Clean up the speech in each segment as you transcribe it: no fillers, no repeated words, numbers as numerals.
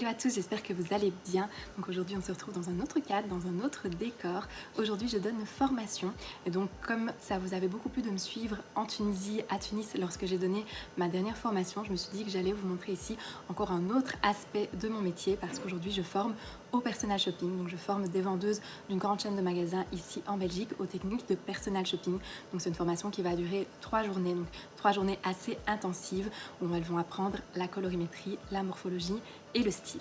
Salut à tous, j'espère que vous allez bien. Donc aujourd'hui on se retrouve dans un autre cadre, dans un autre décor. Aujourd'hui je donne une formation et donc comme ça vous avait beaucoup plu de me suivre en Tunisie, à Tunis lorsque j'ai donné ma dernière formation, je me suis dit que j'allais vous montrer ici encore un autre aspect de mon métier parce qu'aujourd'hui je forme au personal shopping. Donc je forme des vendeuses d'une grande chaîne de magasins ici en Belgique aux techniques de personal shopping. Donc c'est une formation qui va durer 3 journées, donc 3 journées assez intensives où elles vont apprendre la colorimétrie, la morphologie et le style.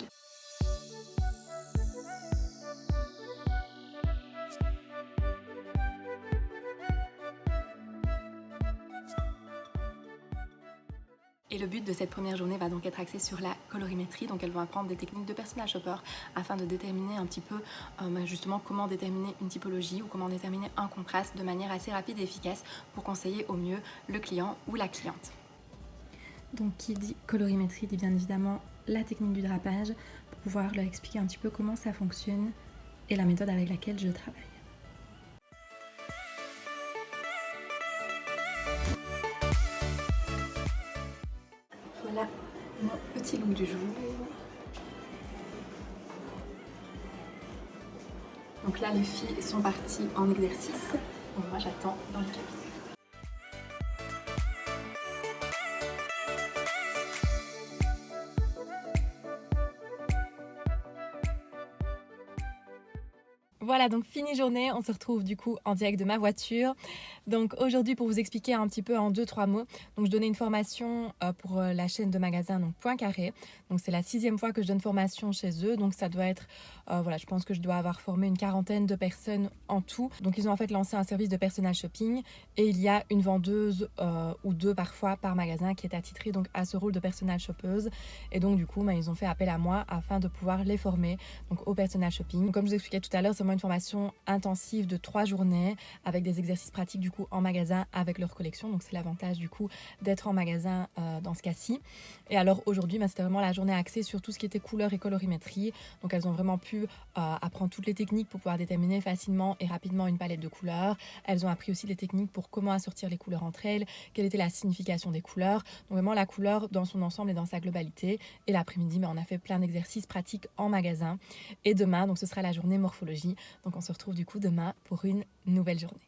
Et le but de cette première journée va donc être axé sur la colorimétrie, donc elles vont apprendre des techniques de personal shopper afin de déterminer un petit peu justement comment déterminer une typologie ou comment déterminer un contraste de manière assez rapide et efficace pour conseiller au mieux le client ou la cliente. Donc qui dit colorimétrie dit bien évidemment la technique du drapage pour pouvoir leur expliquer un petit peu comment ça fonctionne et la méthode avec laquelle je travaille. Voilà mon petit look du jour. Donc là les filles sont parties en exercice, donc moi j'attends dans le cabinet. Voilà, donc fini journée, on se retrouve du coup en direct de ma voiture. Donc aujourd'hui pour vous expliquer un petit peu en 2-3 mots, donc je donnais une formation pour la chaîne de magasins donc Poincaré. Donc c'est la 6e fois que je donne formation chez eux, donc ça doit être, voilà, je pense que je dois avoir formé une 40aine de personnes en tout. Donc ils ont en fait lancé un service de personal shopping et il y a une vendeuse ou deux parfois par magasin qui est attitrée donc à ce rôle de personal shoppeuse. Et donc du coup ils ont fait appel à moi afin de pouvoir les former donc au personal shopping. Donc, comme je vous expliquais tout à l'heure, c'est une formation intensive de 3 journées avec des exercices pratiques du coup en magasin avec leur collection. Donc c'est l'avantage du coup d'être en magasin dans ce cas-ci. Et alors aujourd'hui c'était vraiment la journée axée sur tout ce qui était couleur et colorimétrie. Donc elles ont vraiment pu apprendre toutes les techniques pour pouvoir déterminer facilement et rapidement une palette de couleurs. Elles ont appris aussi les techniques pour comment assortir les couleurs entre elles, quelle était la signification des couleurs. Donc vraiment la couleur dans son ensemble et dans sa globalité. Et l'après-midi on a fait plein d'exercices pratiques en magasin. Et demain donc ce sera la journée morphologie. Donc on se retrouve du coup demain pour une nouvelle journée.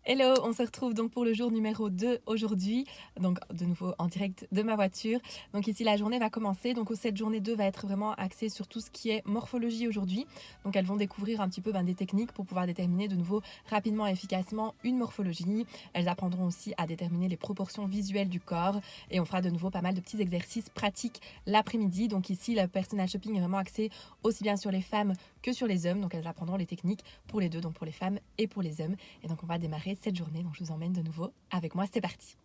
Hello, on se retrouve donc pour le jour numéro 2 aujourd'hui, donc de nouveau en direct de ma voiture. Donc ici la journée va commencer, donc cette journée 2 va être vraiment axée sur tout ce qui est morphologie aujourd'hui. Donc elles vont découvrir un petit peu des techniques pour pouvoir déterminer de nouveau rapidement et efficacement une morphologie. Elles apprendront aussi à déterminer les proportions visuelles du corps et on fera de nouveau pas mal de petits exercices pratiques l'après-midi. Donc ici le personal shopping est vraiment axé aussi bien sur les femmes que sur les hommes, donc elles apprendront les techniques pour les deux, donc pour les femmes et pour les hommes. Et donc on va démarrer cette journée, donc je vous emmène de nouveau avec moi, c'est parti.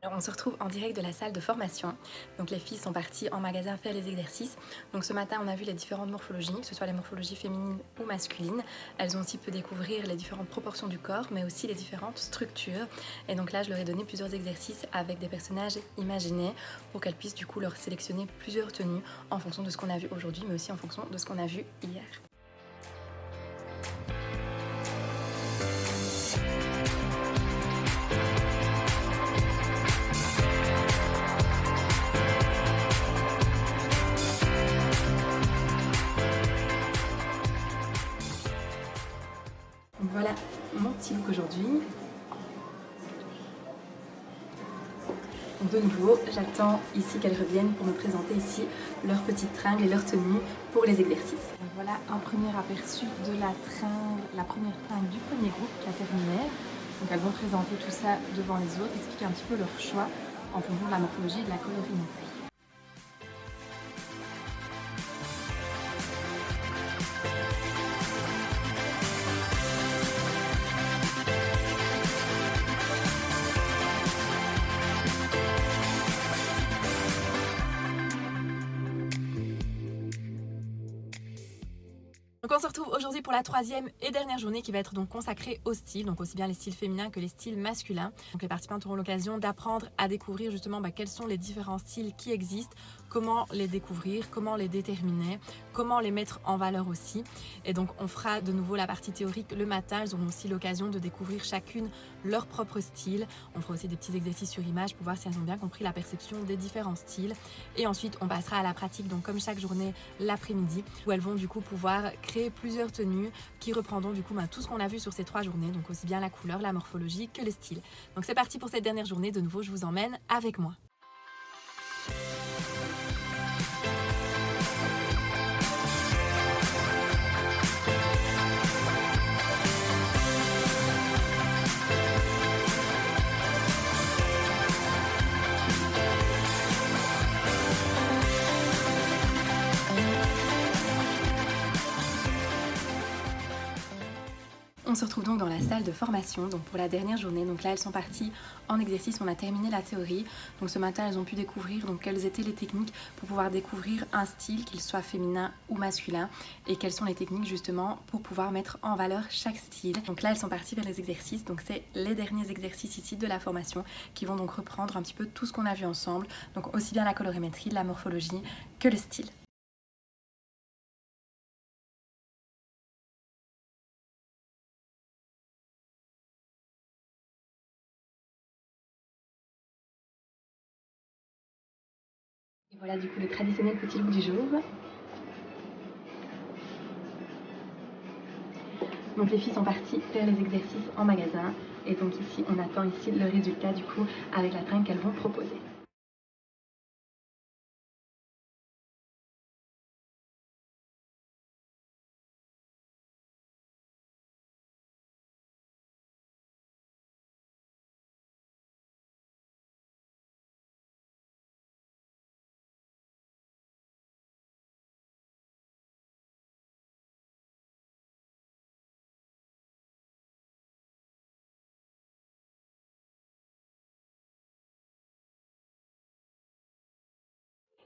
Alors on se retrouve en direct de la salle de formation. Donc les filles sont parties en magasin faire les exercices. Donc ce matin on a vu les différentes morphologies, que ce soit les morphologies féminines ou masculines. Elles ont aussi pu découvrir les différentes proportions du corps, mais aussi les différentes structures. Et donc là je leur ai donné plusieurs exercices avec des personnages imaginés pour qu'elles puissent du coup leur sélectionner plusieurs tenues en fonction de ce qu'on a vu aujourd'hui, mais aussi en fonction de ce qu'on a vu hier. Voilà mon petit look aujourd'hui. De nouveau, j'attends ici qu'elles reviennent pour me présenter ici leurs petites tringles et leurs tenues pour les exercices. Voilà un premier aperçu de la première tringle du premier groupe, la terminaire. Donc elles vont présenter tout ça devant les autres, expliquer un petit peu leur choix en fonction de la morphologie et de la colorimétrie. Donc on se retrouve aujourd'hui pour la 3e et dernière journée qui va être donc consacrée au style, donc aussi bien les styles féminins que les styles masculins. Donc les participantes auront l'occasion d'apprendre à découvrir justement quels sont les différents styles qui existent, comment les découvrir, comment les déterminer, comment les mettre en valeur aussi. Et donc on fera de nouveau la partie théorique le matin. Elles auront aussi l'occasion de découvrir chacune leur propre style. On fera aussi des petits exercices sur image pour voir si elles ont bien compris la perception des différents styles. Et ensuite on passera à la pratique, donc comme chaque journée l'après-midi, où elles vont du coup pouvoir créer plusieurs tenues qui reprendront du coup tout ce qu'on a vu sur ces 3 journées, donc aussi bien la couleur, la morphologie que le style. Donc c'est parti pour cette dernière journée. De nouveau je vous emmène avec moi. On se retrouve donc dans la salle de formation, donc pour la dernière journée. Donc là elles sont parties en exercice, on a terminé la théorie. Donc ce matin elles ont pu découvrir donc quelles étaient les techniques pour pouvoir découvrir un style, qu'il soit féminin ou masculin, et quelles sont les techniques justement pour pouvoir mettre en valeur chaque style. Donc là elles sont parties vers les exercices, donc c'est les derniers exercices ici de la formation qui vont donc reprendre un petit peu tout ce qu'on a vu ensemble, donc aussi bien la colorimétrie, la morphologie que le style. Et voilà du coup le traditionnel petit look du jour. Donc les filles sont parties faire les exercices en magasin et donc ici on attend ici le résultat du coup avec la trinque qu'elles vont proposer.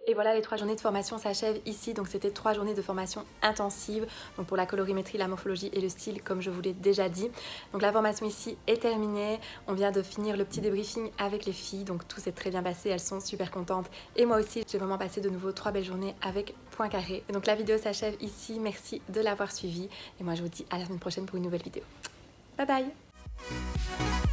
Et voilà, les 3 journées de formation s'achèvent ici. Donc c'était 3 journées de formation intensive, donc pour la colorimétrie, la morphologie et le style, comme je vous l'ai déjà dit. Donc la formation ici est terminée. On vient de finir le petit débriefing avec les filles, donc tout s'est très bien passé, elles sont super contentes. Et moi aussi, j'ai vraiment passé de nouveau 3 belles journées avec Poincaré. Et donc la vidéo s'achève ici. Merci de l'avoir suivi. Et moi je vous dis à la semaine prochaine pour une nouvelle vidéo. Bye bye!